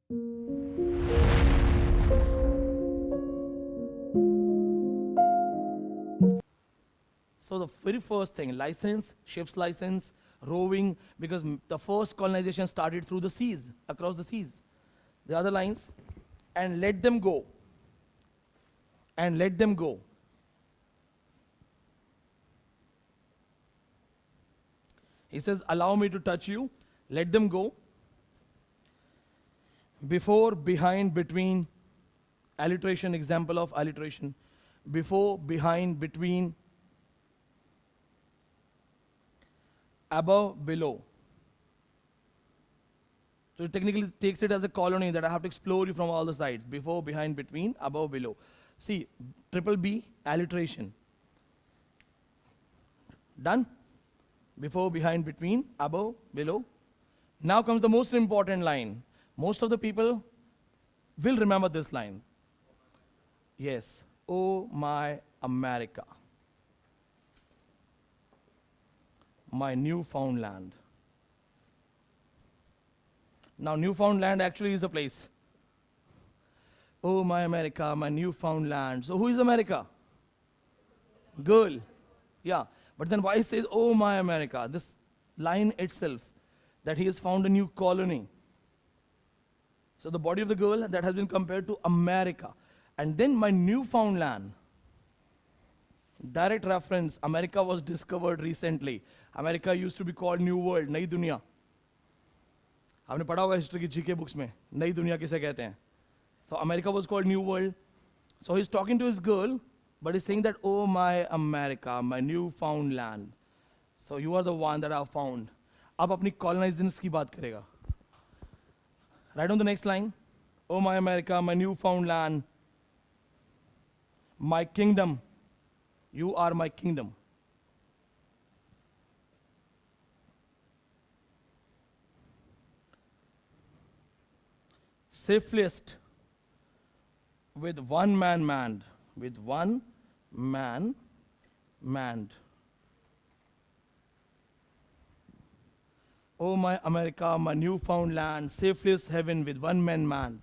So the very first thing, license, ship's license, rowing, because the first colonization started through the seas, across the seas. The other lines, and let them go. And let them go. He says, allow me to touch you, let them go. Before, behind, between, alliteration, example of alliteration. Before, behind, between, above, below. So it technically takes it as a colony that I have to explore you from all the sides. Before, behind, between, above, below. See, triple B, alliteration. Done? Before, behind, between, above, below. Now comes the most important line. Most of the people will remember this line. Yes. Oh my America. My Newfoundland. Now, Newfoundland actually is a place. Oh my America, my Newfoundland. So who is America? Girl. Yeah. But then why says, oh my America? This line itself, that he has found a new colony. So the body of the girl that has been compared to America. And then my Newfoundland. Direct reference, America was discovered recently. America used to be called New World, नई दुनिया. आपने पढ़ा होगा history की GK books में, नई दुनिया किसे कहते हैं. So America was called New World. So he's talking to his girl, but he's saying that, oh my America, my Newfoundland. So you are the one that I've found. अब अपनी colonization की बात करेगा. Right on the next line. Oh my America, my Newfoundland, my kingdom. You are my kingdom. Safest with one man manned. With one man manned. Oh my America, my Newfoundland, safest heaven with one man manned.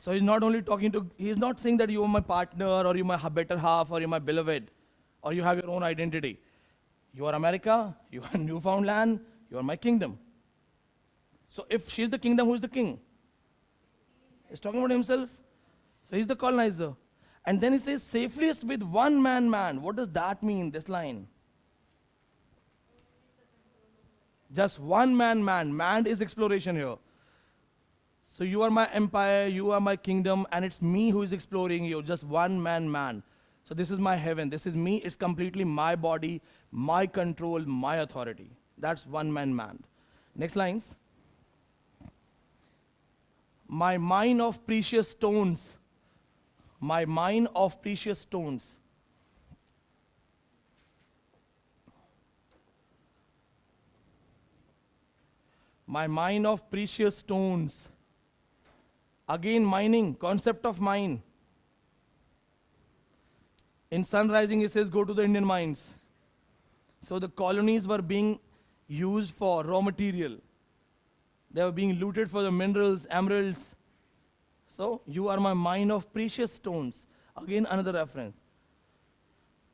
So he's not only talking to, he's not saying that you are my partner or you're my better half or you're my beloved or you have your own identity. You are America, you are Newfoundland, you are my kingdom. So if she's the kingdom, who's the king? He's talking about himself. So he's the colonizer. And then he says, safest with one man man. What does that mean, this line? Just one man man. Manned is exploration here. So you are my empire, you are my kingdom, and it's me who is exploring you. Just one man man. So this is my heaven. This is me. It's completely my body, my control, my authority. That's one man man. Next lines. My mine of precious stones. My mine of precious stones. My mine of precious stones. Again, mining, concept of mine. In Sun Rising, it says, go to the Indian mines. So the colonies were being used for raw material. They were being looted for the minerals, emeralds. So, you are my mine of precious stones. Again, another reference.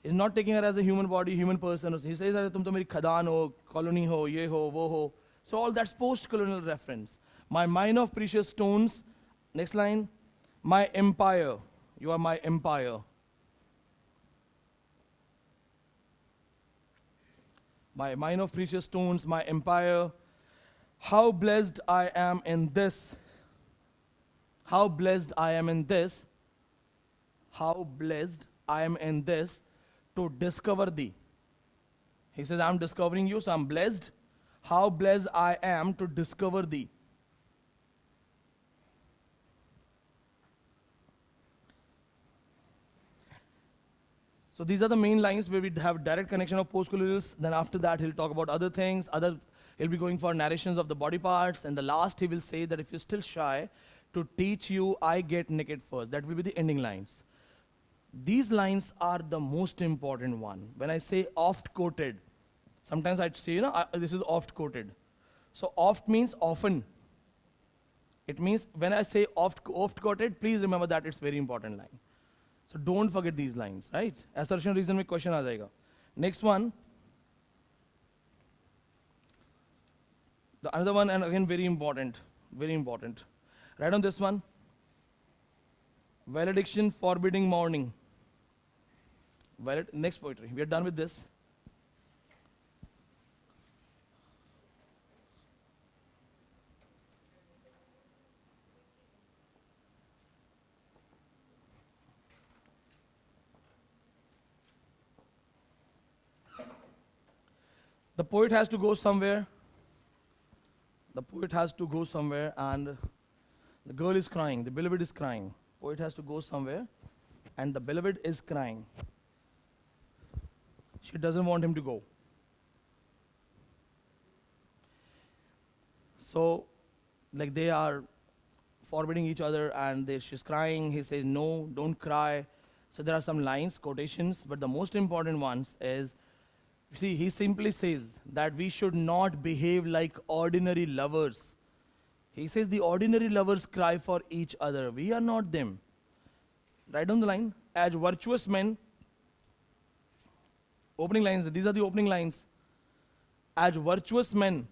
He's not taking her as a human body, human person. He says that tum to meri khadan ho, colony ho, ye ho, wo ho. So all that's post-colonial reference. My mine of precious stones. Next line. My empire. You are my empire. My mine of precious stones, my empire. How blessed I am in this. How blessed I am in this. How blessed I am in this to discover thee. He says, I'm discovering you, so I'm blessed. How blessed I am to discover thee. So these are the main lines where we have direct connection of post-colonials. Then after that, he'll talk about other things. He'll be going for narrations of the body parts. And the last, he will say that if you're still shy, to teach you, I get naked first. That will be the ending lines. These lines are the most important one. When I say oft quoted, sometimes I'd say, this is oft quoted. So oft means often. It means when I say oft quoted, please remember that it's very important line. So don't forget these lines, right? Assertion reason में question आ जाएगा. Next one. The another one, and again very important, very important. Write on this one. Valediction forbidding mourning. Next poetry. We are done with this. The poet has to go somewhere. The poet has to go somewhere, and the girl is crying. The beloved is crying. Poet has to go somewhere, and the beloved is crying. She doesn't want him to go. So, like they are forbidding each other, and she's crying. He says, "No, don't cry." So there are some lines, quotations, but the most important ones is, see, he simply says that we should not behave like ordinary lovers. He says the ordinary lovers cry for each other. We are not them. Write down the line. As virtuous men, opening lines, these are the opening lines. As virtuous men,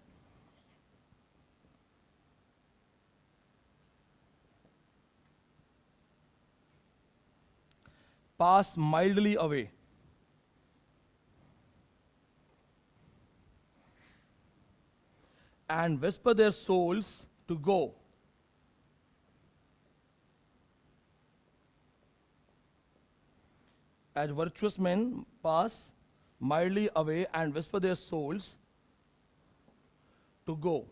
pass mildly away. And whisper their souls to go. As virtuous men pass mildly away and whisper their souls to go.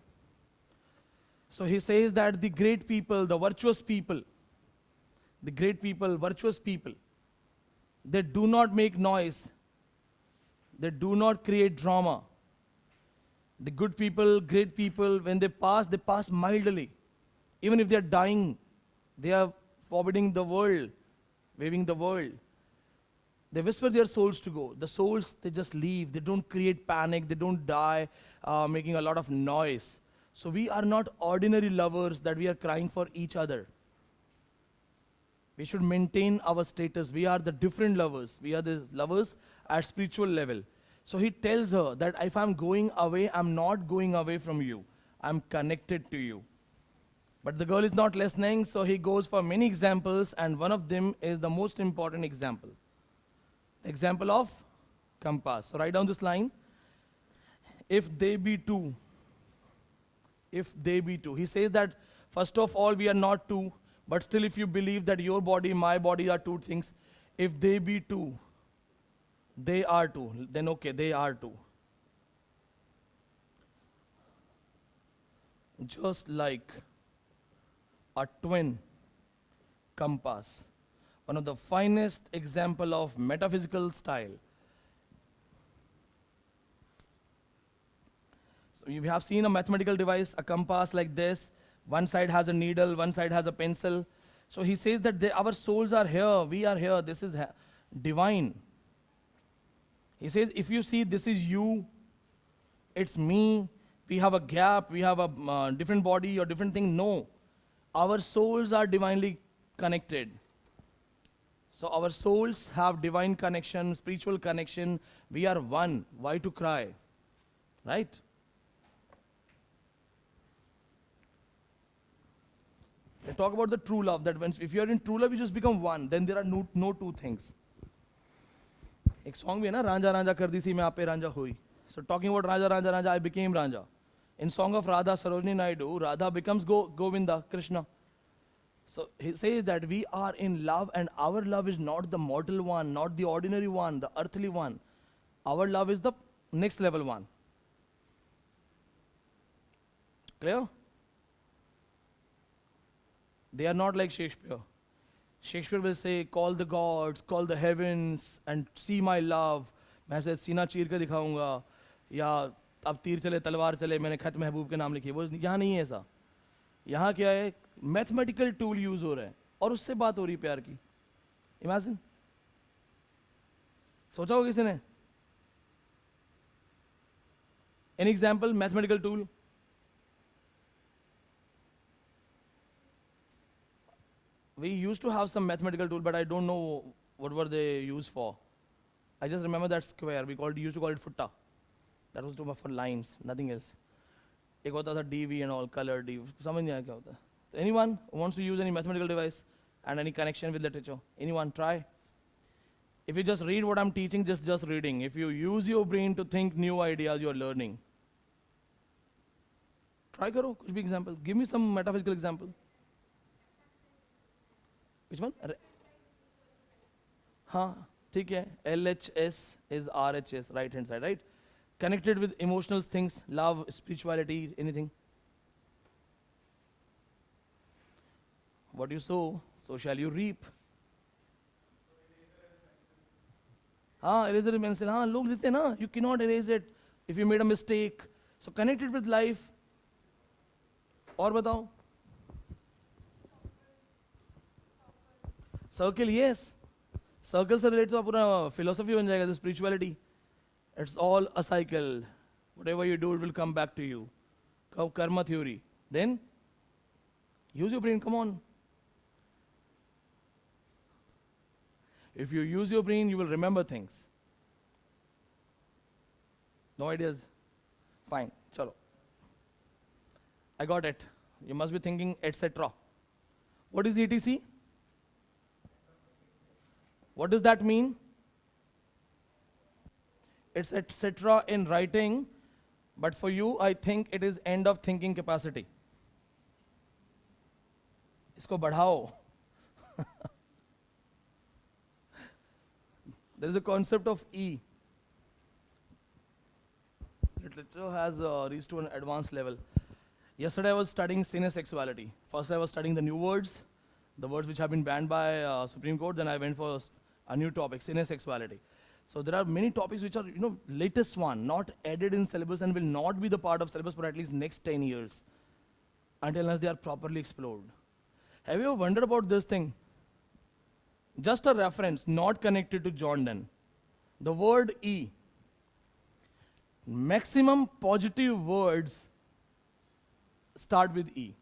So he says that the great people, the virtuous people, the great people, virtuous people, they do not make noise. They do not create drama. The good people, great people, when they pass mildly. Even if they are dying, they are forbidding the world, waving the world. They whisper their souls to go. The souls, they just leave. They don't create panic. They don't die, making a lot of noise. So we are not ordinary lovers that we are crying for each other. We should maintain our status. We are the different lovers. We are the lovers at spiritual level. So he tells her that if I'm going away, I'm not going away from you. I'm connected to you. But the girl is not listening, so he goes for many examples, and one of them is the most important example. The example of compass. So write down this line. If they be two. If they be two. He says that, first of all, we are not two, but still if you believe that your body, my body are two things, if they be two, they are two, then okay, they are two. Just like a twin compass, one of the finest example of metaphysical style. So you have seen a mathematical device, a compass like this. One side has a needle, one side has a pencil. So he says that our souls are here, we are here, this is divine. He says, if you see this is you, it's me, we have a gap, we have a different body or different thing. No, our souls are divinely connected. So our souls have divine connection, spiritual connection. We are one. Why to cry? Right? They talk about the true love, that if you are in true love, you just become one. Then there are no two things. एक song भी है ना, रांझा रांझा कर दी सी मैं आप पे रांझा हुई. So talking about Ranjha Ranjha Ranjha, I became Ranja. In song of Radha Sarojini Naidu, Radha becomes Govinda, Krishna. So he says that we are in love, and our love is not the mortal one, not the ordinary one, the earthly one. Our love is the next level one. Clear? They are not like Shakespeare. Shakespeare will say, call the gods, call the heavens, and see my love. मैं से सीना चीर के दिखाऊंगा, या अब तीर चले तलवार चले, मैंने खत महबूब के नाम लिखी. वो यहाँ नहीं है ऐसा. यहाँ क्या है, मैथमेटिकल टूल यूज हो रहा है और उससे बात हो रही है प्यार की. इमेजिन. सोचा हो किसी ने? Any example? Mathematical tool? We used to have some mathematical tool, but I don't know what were they used for. I just remember that square. Used to call it futta. That was for lines, nothing else. एक होता था DV and all, color DV. समझ नहीं आया क्या होता है. So anyone who wants to use any mathematical device and any connection with literature? Anyone try? If you just read what I'm teaching, just reading. If you use your brain to think new ideas, you're learning. Try करो कुछ भी example. Give me some metaphysical example. Which one? हाँ ठीक है. LHS is RHS, right hand side, right? Connected with emotional things, love, spirituality, anything. What you sow, so shall you reap. हाँ eraser and pencil. हाँ लोग लिखते हैं ना. You cannot erase it if you made a mistake. So connect it with life. और बताओ. Circle, yes. Circle से related तो पूरा philosophy बन जाएगा. The spirituality. It's all a cycle. Whatever you do, it will come back to you. Karma theory. Then, use your brain, come on. If you use your brain, you will remember things. No ideas? Fine, chalo. I got it. You must be thinking, etc. What is ETC? What does that mean? It's etc. in writing, but for you, I think it is end of thinking capacity. इसको बढ़ाओ. There is a concept of E. Literature has reached to an advanced level. Yesterday I was studying sexuality. First I was studying the new words, the words which have been banned by Supreme Court. Then I went for a new topic, sexuality. So there are many topics which are, latest one, not added in syllabus and will not be the part of syllabus for at least next 10 years, unless they are properly explored. Have you ever wondered about this thing? Just a reference, not connected to John Donne. The word E. Maximum positive words start with E.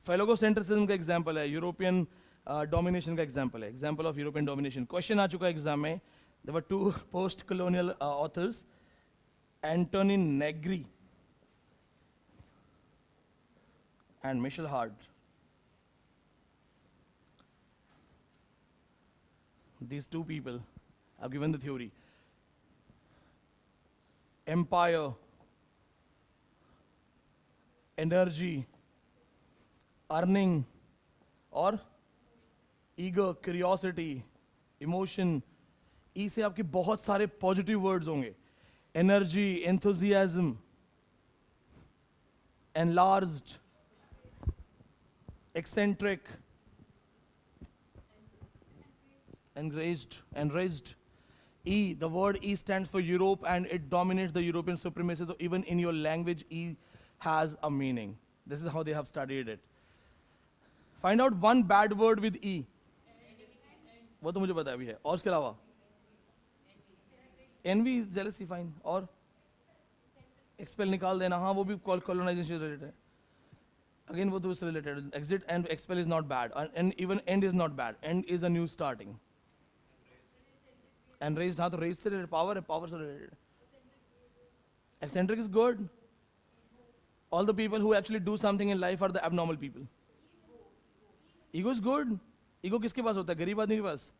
Phallocentrism का example है, European domination का example है, example of European domination. Question आ चुका exam में. There were two post-colonial authors, Anthony Negri and Michel Hard. These two people have given the theory. Empire, energy, earning, और ego, curiosity, emotion. ई से आपके बहुत सारे positive words होंगे. Energy, enthusiasm, enlarged, eccentric, enraged. E, the word E stands for Europe and it dominates the European supremacy. So even in your language, E has a meaning. This is how they have studied it. Find out one bad word with E. वो तो मुझे पता है अभी है. और उसके अलावा envy is jealousy, fine. और expel निकाल देना, हाँ वो भी colonization से related है. Again वो तो उससे related. Exit and expel is not bad, and even end is not bad. End is a new starting. And raised, हाँ तो raised से related. Power है, power से related. Eccentric is good. All the people who actually do something in life are the abnormal people. Ego is good. Ego किसके पास होता है? गरीब आदमी के पास.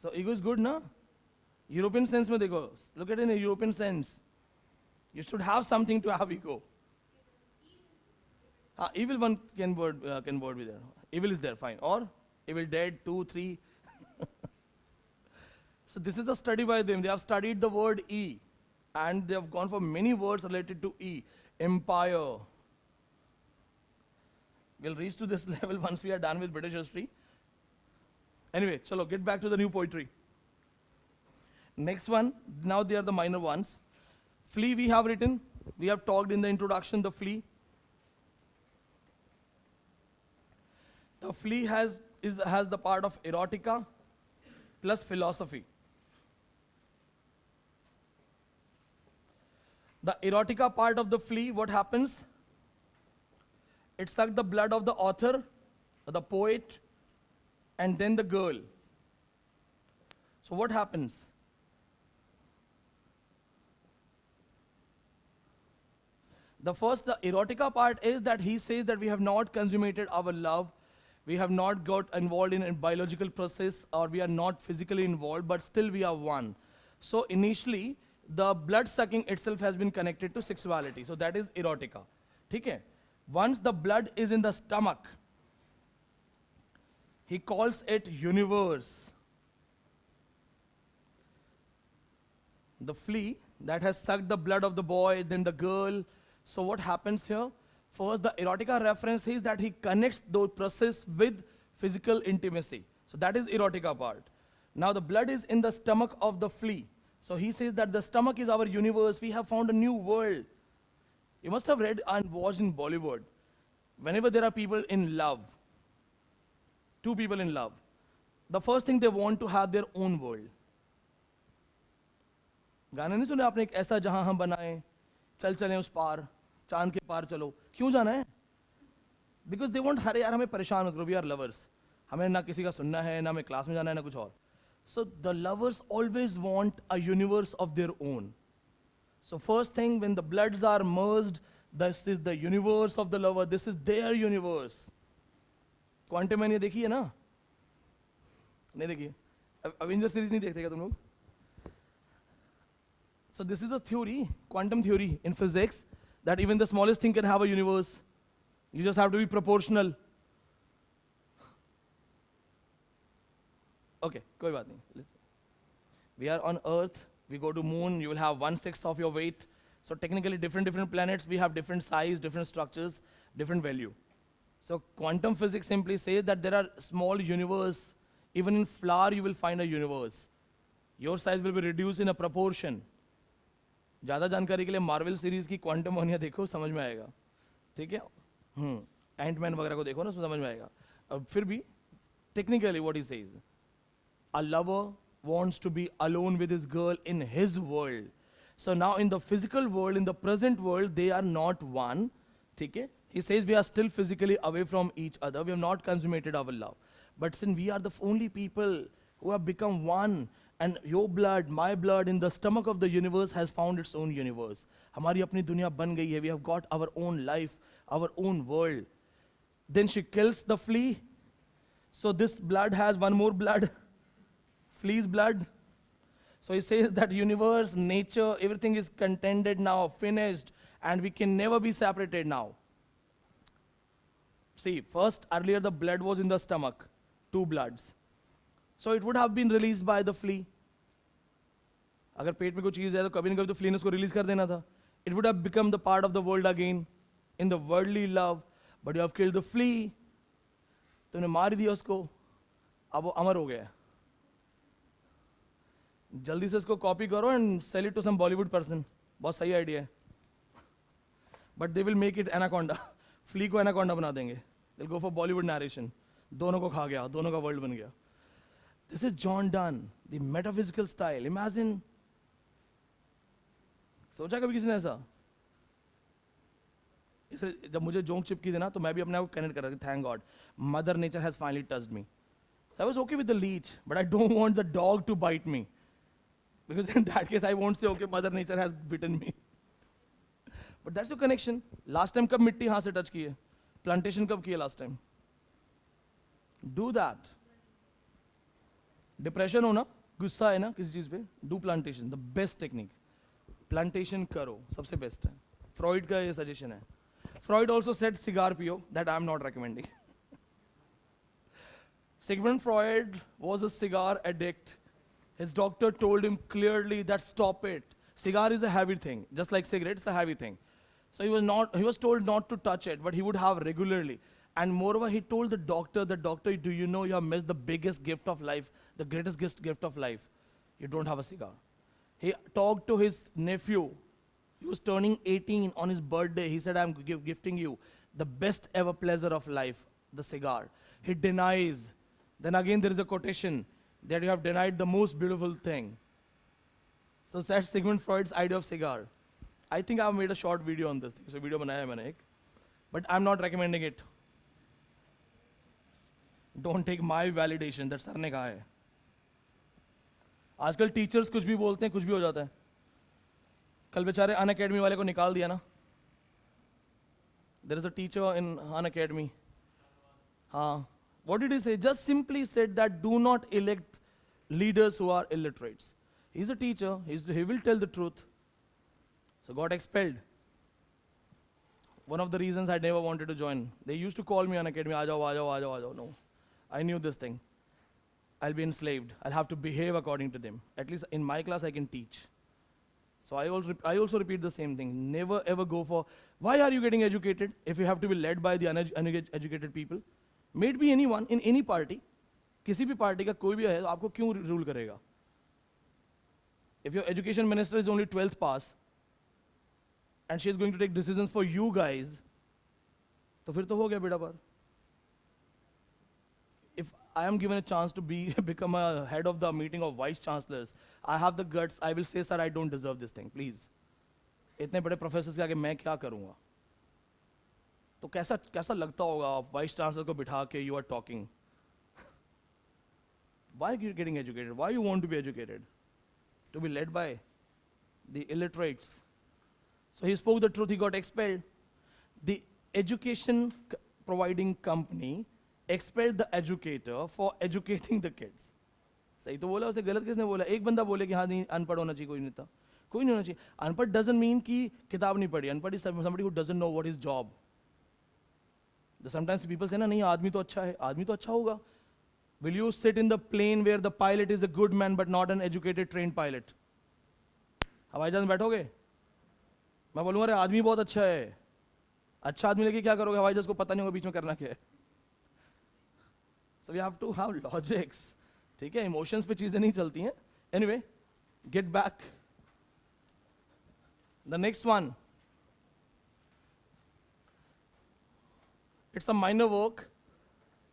So ego is good, ना? European sense में देखो. Look at it in a European sense. You should have something to have ego. Evil one can word be there. Evil is there, fine. Or evil dead, 2, 3. So this is a study by them. They have studied the word E. And they have gone for many words related to E. Empire. We'll reach to this level once we are done with British history. Anyway, chalo, get back to the new poetry. Next one, now they are the minor ones. Flea we have written. We have talked in the introduction, the flea. The flea has has the part of erotica plus philosophy. The erotica part of the flea, what happens? It sucked the blood of the author, the poet, and then the girl. So what happens? The erotica part is that he says that we have not consummated our love, we have not got involved in a biological process, or we are not physically involved, but still we are one. So initially, the blood sucking itself has been connected to sexuality. So that is erotica. Okay? Once the blood is in the stomach, he calls it universe. The flea that has sucked the blood of the boy, then the girl. So what happens here? First, the erotica reference is that he connects the process with physical intimacy. So that is erotica part. Now the blood is in the stomach of the flea. So he says that the stomach is our universe. We have found a new world. You must have read and watched in Bollywood. Whenever there are people in love, two people in love, the first thing they want to have their own world. गाने नहीं सुने आपने एक ऐसा जहां हम बनाए चल चलें उस पार चांद के पार चलो क्यों जाना है बिकॉज दे वॉन्ट हरे यार हमें परेशान मत करो वी आर लवर्स हमें ना किसी का सुनना है ना हमें क्लास में जाना है ना कुछ और so the lovers always want a universe of their own so first thing when the bloods are merged this is the universe of the lover this is their universe quantum man ये देखी है ना नहीं देखी Avenger series नहीं देखते क्या तुम लोग So this is a theory, quantum theory in physics, that even the smallest thing can have a universe. You just have to be proportional. Okay, koi baat nahi. We are on Earth, we go to moon, you will have 1/6 of your weight. So technically different planets, we have different size, different structures, different value. So quantum physics simply says that there are small universe. Even in flower you will find a universe. Your size will be reduced in a proportion. ज़्यादा जानकारी के लिए Marvel series की quantum Moniya देखो समझ में आएगा ठीक है एंटमैन वगैरह को देखो ना समझ में आएगा अब फिर भी technically what he says a lover wants to be alone with his girl in his world. So now in the physical world, in the present world, they are not one. Okay? He says we are still physically away from each other. We have not consummated our love. But since we are the only people who have become one, and your blood, my blood in the stomach of the universe has found its own universe. हमारी अपनी दुनिया बन गई है. We have got our own life, our own world. Then she kills the flea. So this blood has one more blood. Flea's blood. So he says that universe, nature, everything is contended now, finished, and we can never be separated now. See, first, earlier the blood was in the stomach, 2 bloods. So it would have been released by the flea. अगर पेट में कोई चीज़ है तो कभी न कभी तो flea ने उसको release कर देना था. It would have become the part of the world again, in the worldly love. But you have killed the flea. तुमने मार दिया उसको. अब वो अमर हो गया. जल्दी से इसको कॉपी करो and sell it to some Bollywood person. बहुत सही आइडिया है. But they will make it anaconda. Flea को एनाकोंडा बना देंगे. They go for Bollywood narration. दोनों को खा गया, दोनों का वर्ल्ड बन गया. This is John Donne, the metaphysical style. Imagine, सोचा कभी किसी ने ऐसा? इसे जब मुझे जोंक चिपकी थी ना तो मैं भी अपने आप को कनेक्ट कर रहा था. Thank God mother nature has finally touched me. I was okay with the leech but I don't want the dog to bite me. Because in that case, I won't say, okay, Mother Nature has bitten me. But that's the connection. Last time, कब मिट्टी हाँ से touch की है? Plantation कब की है last time? Do that. Depression हो ना, गुस्सा है ना किसी चीज़ पे, do plantation. The best technique. Plantation करो, सबसे best है. Freud का ये suggestion है. Freud also said cigar पियो, that I am not recommending. Sigmund Freud was a cigar addict. His doctor told him clearly that stop it. Cigar is a heavy thing, just like cigarette, it's a heavy thing. So he was told not to touch it, but he would have regularly. And moreover, he told the doctor, do you know you have missed the biggest gift of life, the greatest gift of life? You don't have a cigar. He talked to his nephew. He was turning 18 on his birthday. He said, I'm gifting you the best ever pleasure of life, the cigar. He denies. Then again there is a quotation that you have denied the most beautiful thing. So that's Sigmund Freud's idea of cigar. I think I've made a short video on this thing. So video banaya hai maine ek. But I'm not recommending it. Don't take my validation that sir ने कहा है. आजकल teachers कुछ भी बोलते हैं, कुछ भी हो जाता है. कल बेचारे अन अकेडमी वाले को निकाल दिया ना. There is a teacher in an academy. हाँ. What did he say? Just simply said that do not elect leaders who are illiterates. He's a teacher. He will tell the truth. So got expelled. One of the reasons I never wanted to join. They used to call me on academy. Aa jao. No. I knew this thing. I'll be enslaved. I'll have to behave according to them. At least in my class I can teach. So I also repeat the same thing. Never ever go for, why are you getting educated if you have to be led by the uneducated people? May it be anyone, in any party. किसी भी party का कोई भी है, आपको क्यों rule करेगा? If your education minister is only 12th pass, and she is going to take decisions for you guys, तो फिर तो हो गया बेटा पार. If I am given a chance to become a head of the meeting of vice chancellors, I have the guts, I will say, sir, I don't deserve this thing, please. इतने बड़े professors के आगे मैं क्या करूँगा? तो कैसा लगता होगा आप vice chancellor को बिठा के you are talking? Why are you getting educated? Why you want to be educated? To be led by the illiterates. So he spoke the truth, he got expelled. The education providing company expelled the educator for educating the kids. सही तो बोला, उसने गलत किसने बोला? एक बंदा बोले कि हाँ नहीं अनपढ़ होना चाहिए, कोई नहीं था. कोई नहीं होना चाहिए. अनपढ़ doesn't mean कि किताब नहीं पढ़ी. अनपढ़ is somebody who doesn't know what is job. Sometimes people say ना नहीं आदमी तो अच्छा है, आदमी तो अच्छा होगा. Will you sit in the plane where the pilot is a good man but not an educated trained pilot? हवाई जहाज में बैठोगे? मैं बोलूँगा अरे आदमी बहुत अच्छा है. अच्छा आदमी लेके क्या करोगे? हवाई जहाज को पता नहीं होगा बीच में करना क्या है. So we have to have logics. ठीक है, emotions पे चीजें नहीं चलती हैं. Anyway, get back. The next one. It's a minor work.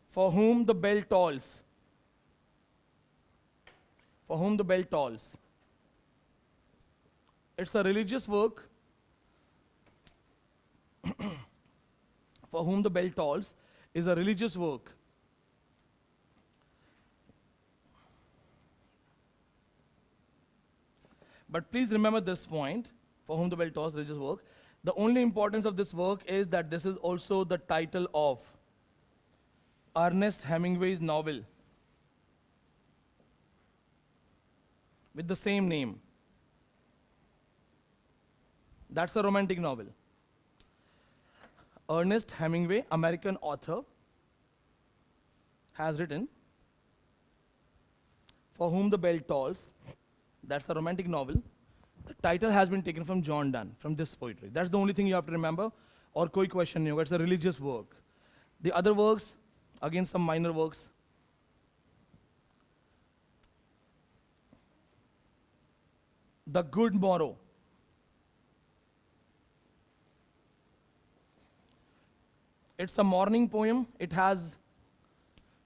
For whom the bell tolls. For whom the bell tolls. It's a religious work. For whom the bell tolls is a religious work. But please remember this point, for whom the bell tolls, religious work. The only importance of this work is that this is also the title of Ernest Hemingway's novel with the same name. That's a romantic novel. Ernest Hemingway, American author, has written For Whom the Bell Tolls. That's a romantic novel. The title has been taken from John Donne, from this poetry. That's the only thing you have to remember. Or koi question nahi hoga. It's a religious work. The other works, again some minor works. The Good Morrow. It's a morning poem. It has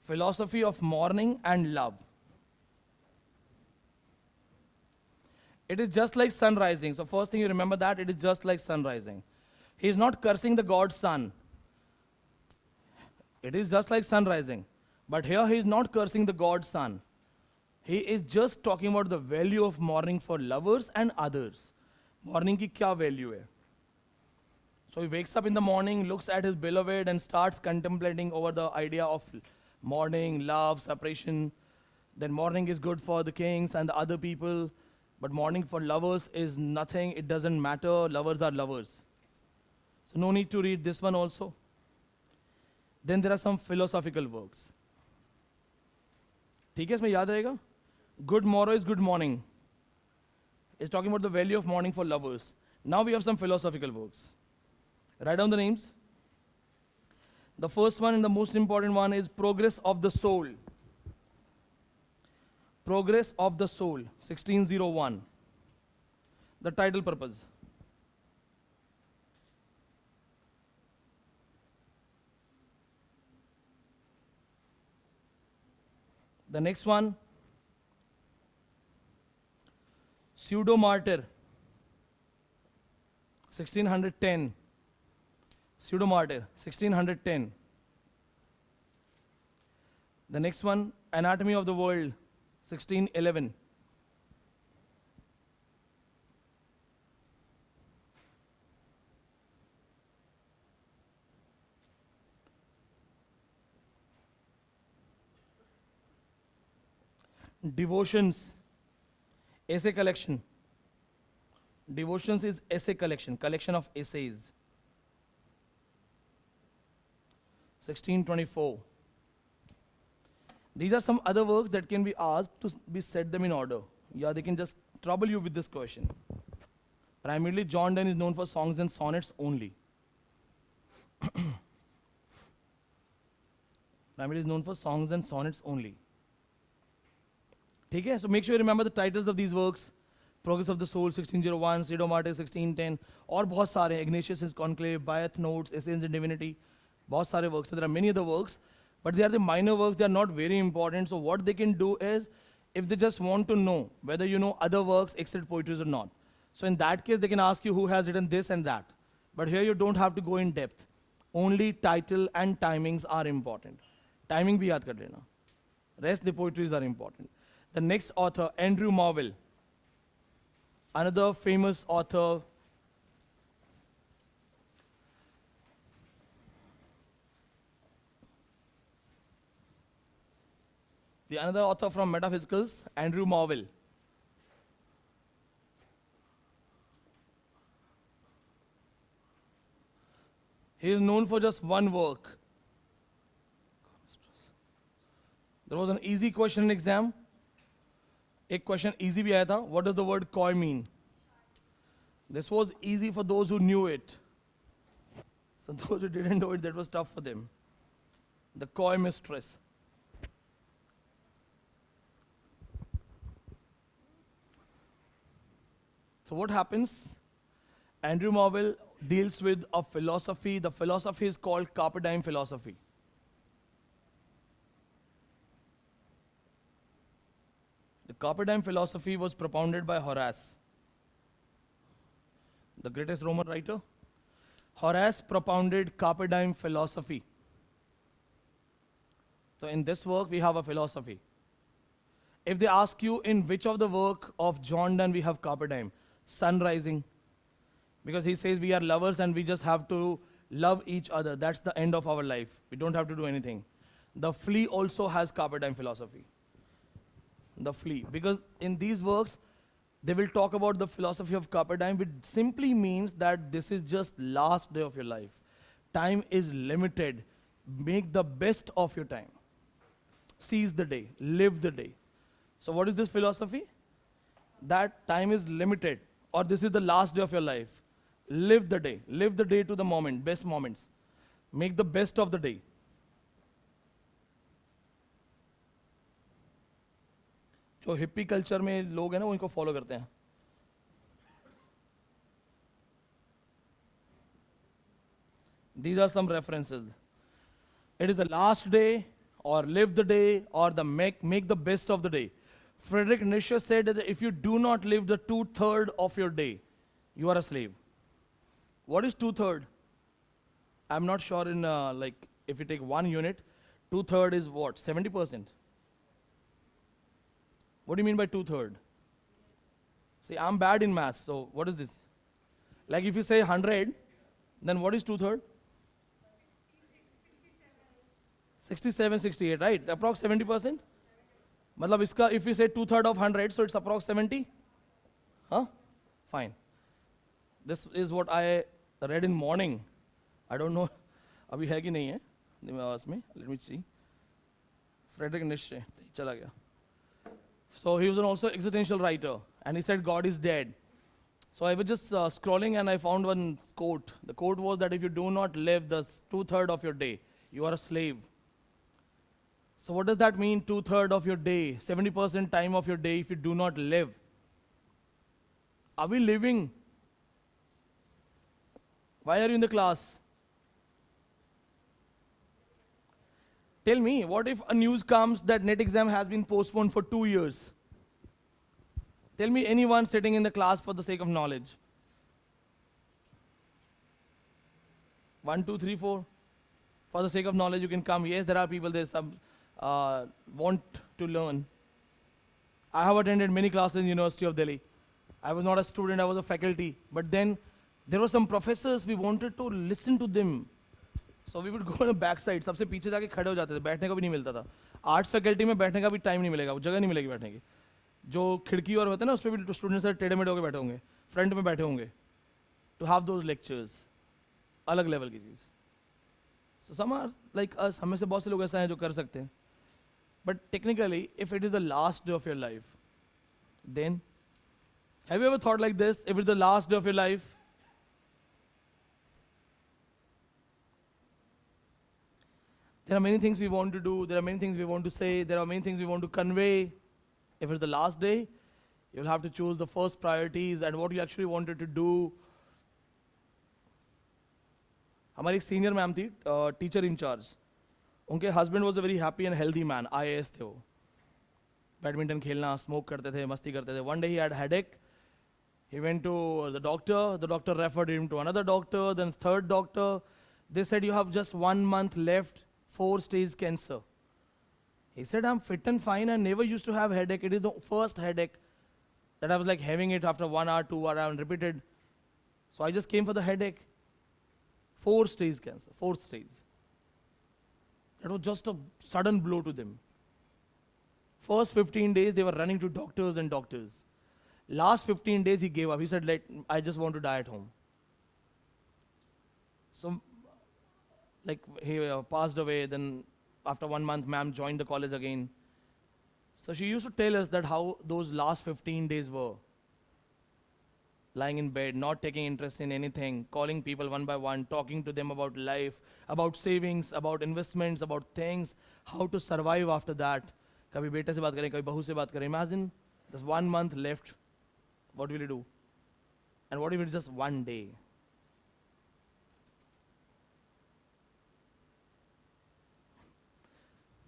philosophy of morning and love. It is just like sun rising. So first thing you remember that, it is just like sun rising. He is not cursing the god sun. It is just like sun rising. But here he is not cursing the god sun. He is just talking about the value of morning for lovers and others. Morning ki kya value hai? So he wakes up in the morning, looks at his beloved and starts contemplating over the idea of morning, love, separation. Then morning is good for the kings and the other people. But morning for lovers is nothing. It doesn't matter. Lovers are lovers. So no need to read this one also. Then there are some philosophical works. ठीक है, इसमें याद रहेगा? Good morrow is good morning. It's talking about the value of morning for lovers. Now we have some philosophical works. Write down the names. The first one and the most important one is Progress of the Soul. Progress of the Soul, 1601. The title purpose. The next one, pseudo-martyr, 1610. Pseudo-martyr, 1610. The next one, Anatomy of the World, 1611. Devotions, essay collection. Devotions is essay collection, collection of essays. 1624. These are some other works that can be asked to be set them in order. Yeah, they can just trouble you with this question. Primarily, John Donne is known for songs and sonnets only. Primarily is known for songs and sonnets only. Okay, so make sure you remember the titles of these works. Progress of the Soul, 1601, Pseudo-martyr, 1610, और बहुत सारे, Ignatius' Conclave, Bayeth Notes, Essays in Divinity, बहुत सारे works. So there are many other works, but they are the minor works, they are not very important. So what they can do is, if they just want to know whether you know other works except poetry or not. So in that case, they can ask you who has written this and that. But here you don't have to go in depth. Only title and timings are important. Timing bhi yaad kar lena. Rest the poetries are important. The next author, Andrew Marvell, another famous author. The another author from Metaphysicals, Andrew Marvell. He is known for just one work. There was an easy question in exam. एक question easy भी आया था. What does the word coy mean? This was easy for those who knew it. So those who didn't know it, that was tough for them. The coy mistress. So what happens? Andrew Marvell deals with a philosophy. The philosophy is called carpe diem philosophy. The carpe diem philosophy was propounded by Horace, the greatest Roman writer. Horace propounded carpe diem philosophy. So in this work, we have a philosophy. If they ask you in which of the work of John Donne we have carpe diem, sun rising, because he says we are lovers and we just have to love each other. That's the end of our life. We don't have to do anything. The flea also has carpe diem philosophy. The flea, because in these works, they will talk about the philosophy of carpe diem, which simply means that this is just last day of your life. Time is limited. Make the best of your time. Seize the day. Live the day. So what is this philosophy? That time is limited, or this is the last day of your life. Live the day. Live the day to the moment, best moments. Make the best of the day. जो hippie culture में लोग हैं ना, वो इनको follow करते हैं. These are some references. It is the last day, or live the day, or the make the best of the day. Friedrich Nietzsche said that if you do not live the 2/3 of your day, you are a slave. What is 2/3? I'm not sure in like if you take 1 unit, 2/3 is what? 70%. What do you mean by 2/3? See, I'm bad in maths, so what is this? Like if you say 100, then what is 2/3? 67, 68, right? Approx 70%? Matlab iska, if you say 2/3 of 100, so it's approx 70? Huh? Fine. This is what I read in morning. I don't know. Abhi hai ki nahi hai? Let me see. Friedrich Nietzsche. Chala gaya. So he was an also existential writer, and he said God is dead. So I was just scrolling and I found one quote. The quote was that if you do not live the 2/3 of your day, you are a slave. So what does that mean, 2/3 of your day, 70% time of your day if you do not live? Are we living? Why are you in the class? Tell me, what if a news comes that NET exam has been postponed for 2 years? Tell me anyone sitting in the class for the sake of knowledge. 1, 2, 3, 4. For the sake of knowledge, you can come. Yes, there are people there some want to learn. I have attended many classes in University of Delhi. I was not a student, I was a faculty. But then there were some professors, we wanted to listen to them. So we would go on the back side. सबसे पीछे जाके खड़े हो जाते थे, बैठने का भी नहीं मिलता था. आर्ट्स फैकल्टी में बैठने का भी टाइम नहीं मिलेगा, जगह नहीं मिलेगी बैठने की. जो खिड़की और होते हैं ना, उस पर भी स्टूडेंट्स टेढ़े मेढ़े होकर बैठे होंगे, फ्रंट में बैठे होंगे. To have those lectures, अलग लेवल की चीज़. So some are like us, हमें से बहुत से लोग ऐसे हैं जो कर सकते हैं. But technically, if it is the last day of your life, then, have you ever thought like this? If it's the last day of your life, there are many things we want to do, there are many things we want to say, there are many things we want to convey. If it's the last day, you'll have to choose the first priorities and what you actually wanted to do. हमारी एक senior ma'am थी, teacher in charge. उनके husband was a very happy and healthy man, IAS थे वो. Badminton खेलना, smoke करते थे, मस्ती करते थे. One day he had headache. He went to the doctor referred him to another doctor, then third doctor. They said, you have just 1 month left, 4-stage cancer. He said, I'm fit and fine, I never used to have headache. It is the first headache that I was like having it after 1 hour, 2 hour, and repeated. So I just came for the headache. 4-stage cancer, 4th stage. That was just a sudden blow to them. First 15 days, they were running to doctors and doctors. Last 15 days, he gave up. He said, I just want to die at home. So, like, he passed away. Then, after 1 month, ma'am joined the college again. So, she used to tell us that how those last 15 days were. Lying in bed, not taking interest in anything, calling people one by one, talking to them about life, about savings, about investments, about things, how to survive after that. कभी बेटे से बात करें, कभी बहू से बात करें. Imagine, there's 1 month left. What will you do? And what if it's just 1 day?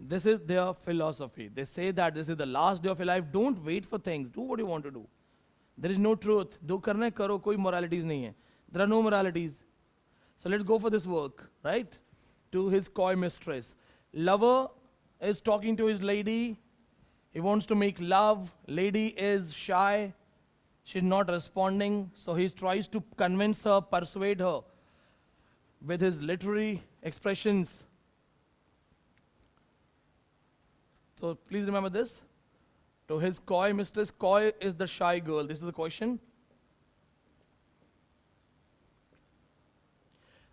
This is their philosophy. They say that this is the last day of your life. Don't wait for things. Do what you want to do. There is no truth. Do karna karo, koi moralities nahi hai. There are no moralities. So let's go for this work, right? To his coy mistress. Lover is talking to his lady. He wants to make love. Lady is shy. She's not responding. So he tries to convince her, persuade her with his literary expressions. So please remember this. To his coy mistress, coy is the shy girl. This is the question.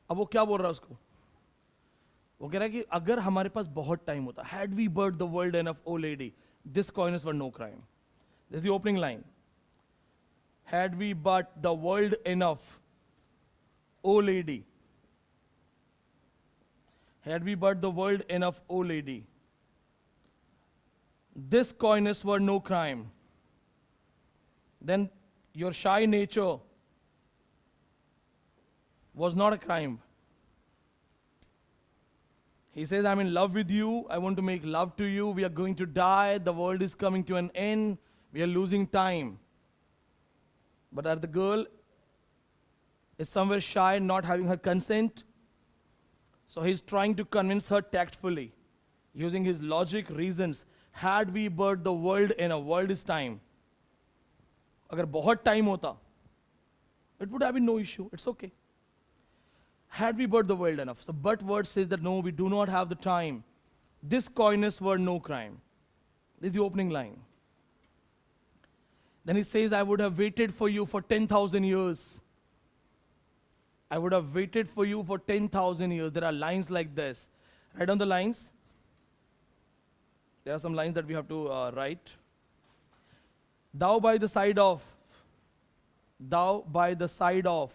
अब वो क्या बोल रहा है उसको? वो कह रहा है कि अगर हमारे पास बहुत टाइम होता, had we but the world enough, oh lady, this coyness were no crime. This is the opening line. Had we but the world enough, oh lady. Had we but the world enough, oh lady. This coyness were no crime. Then your shy nature was not a crime. He says, I'm in love with you. I want to make love to you. We are going to die. The world is coming to an end. We are losing time. But the girl is somewhere shy, not having her consent. So he's trying to convince her tactfully, using his logic, reasons. Had we but the world in a world is time. अगर बहुत time होता, it would have been no issue. It's okay. Had we but the world enough. So but word says that no, we do not have the time. This coyness were no crime. This is the opening line. Then he says, I would have waited for you for 10,000 years. I would have waited for you for 10,000 years. There are lines like this. Write down the lines. There are some lines that we have to write. Thou by the side of. Thou by the side of.